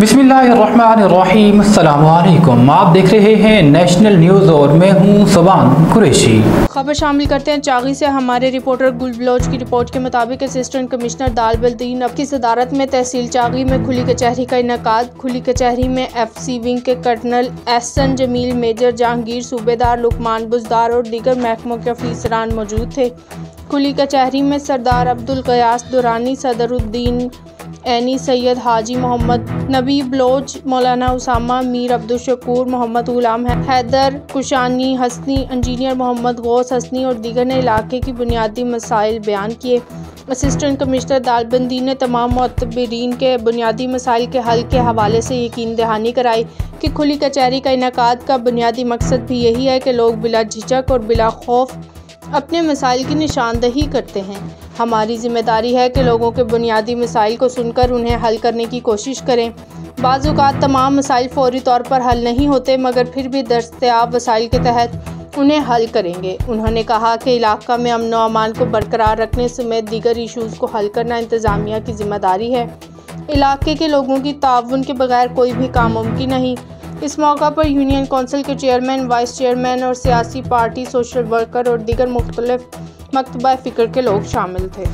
बिस्मिल्लाहिर्रहमानिर्रहीम, अस्सलाम वालेकुम। आप देख रहे हैं नेशनल न्यूज़ और मैं हूं सुबान कुरैशी। खबर शामिल करते हैं चागी से। हमारे रिपोर्टर गुल बलोच की रिपोर्ट के मुताबिक असिस्टेंट कमिश्नर दालबलदीन की सदारत में तहसील चागी में खुली कचहरी का इनेकाद। खुली कचहरी में FC विंग के कर्नल एहसन जमील, मेजर जहांगीर, सूबेदार लुकमान बुजदार और दीगर महकमों के अफसरान मौजूद थे। खुली कचहरी में सरदार अब्दुल गयास दुरानी, सदरुद्दीन ऐनी, सैयद हाजी मोहम्मद नबी बलोच, मौलाना उसामा, मीर अब्दुल शकूर, मोहम्मद गुलाम हैदर कुशानी हसनी, इंजीनियर मोहम्मद गौस हसनी और दीगर ने इलाके की बुनियादी मसाइल बयान किए। असिस्टेंट कमिश्नर दालबलदीन ने तमाम मुअत्तबरीन के बुनियादी मसाइल के हल के हवाले से यकीन दहानी कराई कि खुली कचहरी का इनेकाद का बुनियादी मकसद भी यही है कि लोग बिला झिझक और बिला खौफ अपने मसाइल की निशानदही करते हैं। हमारी जिम्मेदारी है कि लोगों के बुनियादी मसाइल को सुनकर उन्हें हल करने की कोशिश करें। बाज़ औक़ात तमाम मसाइल फौरी तौर पर हल नहीं होते, मगर फिर भी दस्तयाब वसाइल के तहत उन्हें हल करेंगे। उन्होंने कहा कि इलाका में अमन व अमान को बरकरार रखने समेत दीगर इशूज़ को हल करना इंतज़ामिया की जिम्मेदारी है। इलाके के लोगों की ताउन के बगैर कोई भी काम मुमकिन नहीं। इस मौका पर यूनियन कौंसिल के चेयरमैन, वाइस चेयरमैन और सियासी पार्टी, सोशल वर्कर और दीगर मुख्तलिफ मकतबा फ़िक्र के लोग शामिल थे।